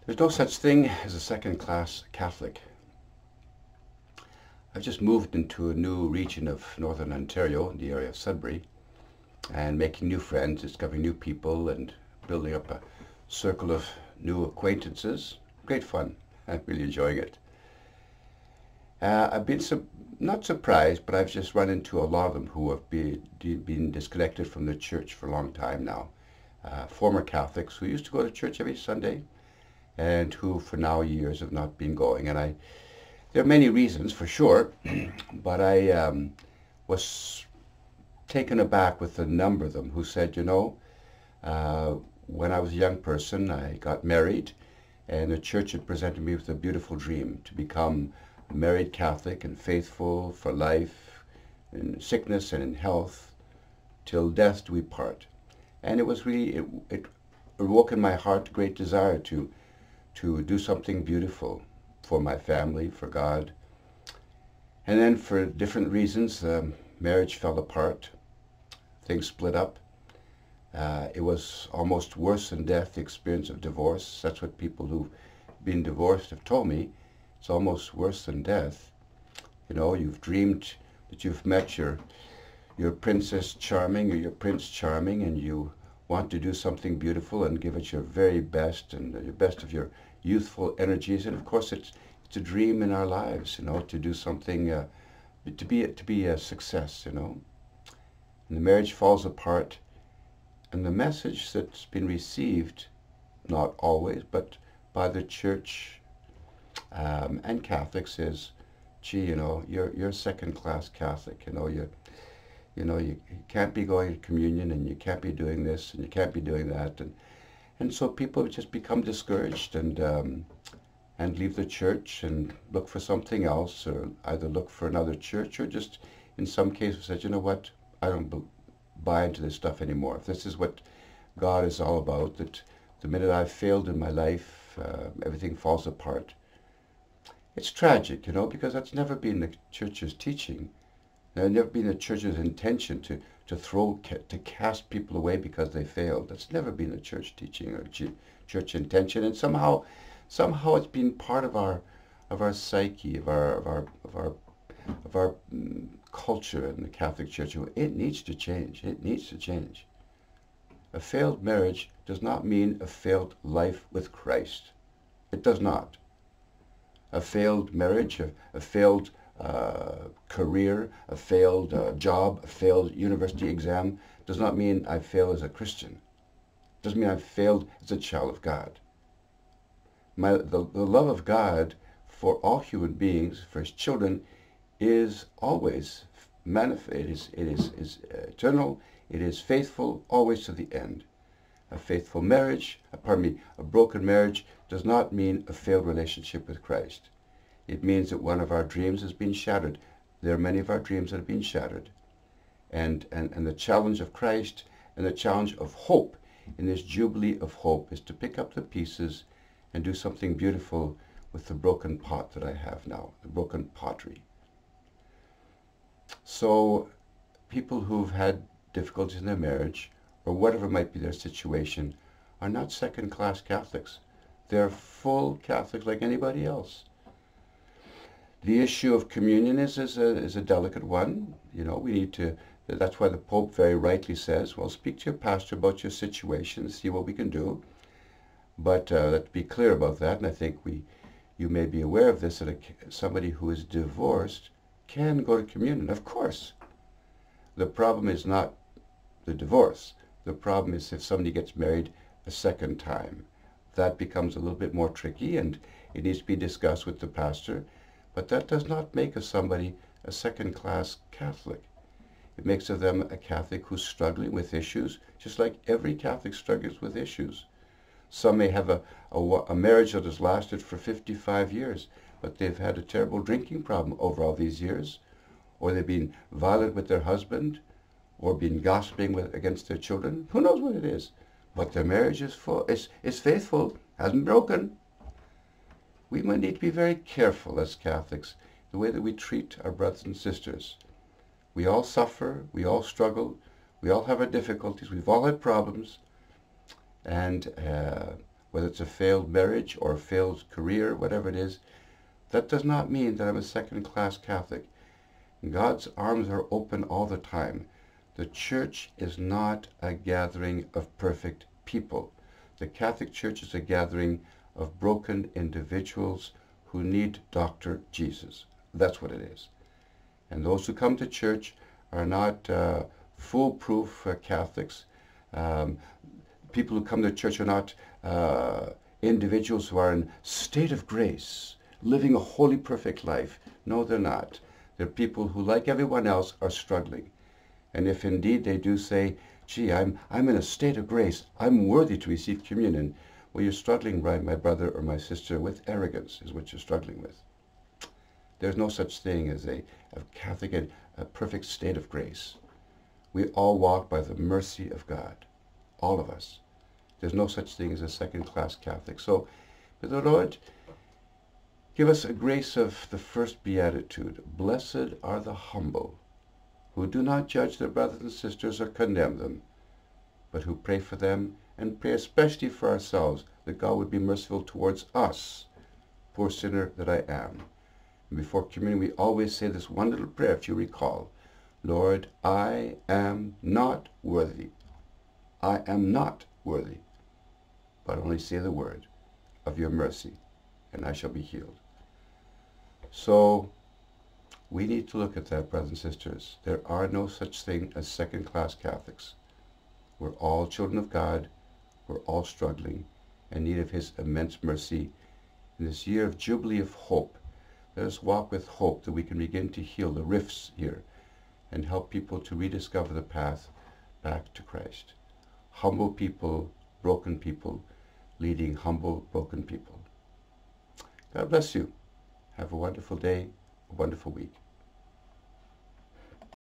There's no such thing as a second-class Catholic. I've just moved into a new region of Northern Ontario, in the area of Sudbury, and making new friends, discovering new people, and building up a circle of new acquaintances. Great fun. I'm really enjoying it. I've been not surprised, but I've just run into a lot of them who have been disconnected from the church for a long time now. Former Catholics who used to go to church every Sunday and who for now years have not been going. And there are many reasons for sure, but I was taken aback with the number of them who said, when I was a young person, I got married, and the church had presented me with a beautiful dream to become a married Catholic and faithful for life, in sickness and in health, till death do we part. And it was really, it awoke in my heart a great desire to do something beautiful for my family, for God. And then for different reasons, marriage fell apart, things split up. It was almost worse than death, the experience of divorce. That's what people who've been divorced have told me. It's almost worse than death. You've dreamed that you've met your Princess Charming or your Prince Charming, and you want to do something beautiful and give it your very best and your best of your youthful energies. And of course, it's a dream in our lives, to do something, to be a success, And the marriage falls apart. And the message that's been received, not always, but by the church and Catholics is, gee, you're a second-class Catholic. You can't be going to communion, and you can't be doing this, and you can't be doing that, and so people just become discouraged and leave the church and look for something else, or either look for another church, or just in some cases said, what, I don't buy into this stuff anymore. If this is what God is all about, that the minute I've failed in my life, everything falls apart. It's tragic, because that's never been the church's teaching. It's never been the church's intention to cast people away because they failed. That's never been the church teaching or church intention. And somehow it's been part of our psyche, of our culture in the Catholic Church. It needs to change. It needs to change. A failed marriage does not mean a failed life with Christ. It does not. A failed marriage, a failed career, a failed job, a failed university exam does not mean I fail as a Christian. It doesn't mean I failed as a child of God. The love of God for all human beings, for his children, is always manifest. It is eternal. It is faithful, always to the end. A faithful marriage, a broken marriage does not mean a failed relationship with Christ. It means that one of our dreams has been shattered. There are many of our dreams that have been shattered. And the challenge of Christ and the challenge of hope in this jubilee of hope is to pick up the pieces and do something beautiful with the broken pot that I have now, the broken pottery. So people who've had difficulties in their marriage, or whatever might be their situation, are not second-class Catholics. They're full Catholics like anybody else. The issue of communion is a delicate one. We need to, that's why the Pope very rightly says, well, speak to your pastor about your situation, see what we can do. But let's be clear about that, and I think you may be aware of this, that somebody who is divorced can go to communion, of course. The problem is not the divorce. The problem is if somebody gets married a second time. That becomes a little bit more tricky, and it needs to be discussed with the pastor. But that does not make somebody a second-class Catholic. It makes of them a Catholic who's struggling with issues, just like every Catholic struggles with issues. Some may have a marriage that has lasted for 55 years, but they've had a terrible drinking problem over all these years, or they've been violent with their husband, or been gossiping against their children. Who knows what it is? But their marriage is faithful, hasn't broken. We might need to be very careful as Catholics, the way that we treat our brothers and sisters. We all suffer, we all struggle, we all have our difficulties, we've all had problems, and whether it's a failed marriage or a failed career, whatever it is, that does not mean that I'm a second-class Catholic. God's arms are open all the time. The church is not a gathering of perfect people. The Catholic Church is a gathering of broken individuals who need Dr. Jesus. That's what it is. And those who come to church are not foolproof Catholics. People who come to church are not individuals who are in state of grace, living a holy, perfect life. No, they're not. They're people who, like everyone else, are struggling. And if indeed they do say, gee, I'm in a state of grace, I'm worthy to receive communion, well, you're struggling, right, my brother or my sister, with arrogance is what you're struggling with. There's no such thing as a Catholic and a perfect state of grace. We all walk by the mercy of God, all of us. There's no such thing as a second-class Catholic. So, may the Lord give us a grace of the first beatitude. Blessed are the humble, who do not judge their brothers and sisters or condemn them, but who pray for them and pray especially for ourselves, that God would be merciful towards us, poor sinner that I am. And before communion, we always say this one little prayer, if you recall. Lord, I am not worthy. I am not worthy, but only say the word of your mercy, and I shall be healed. So, we need to look at that, brothers and sisters. There are no such thing as second-class Catholics. We're all children of God. We're all struggling in need of His immense mercy. In this year of Jubilee of hope, let us walk with hope that we can begin to heal the rifts here and help people to rediscover the path back to Christ. Humble people, broken people, leading humble, broken people. God bless you. Have a wonderful day, a wonderful week.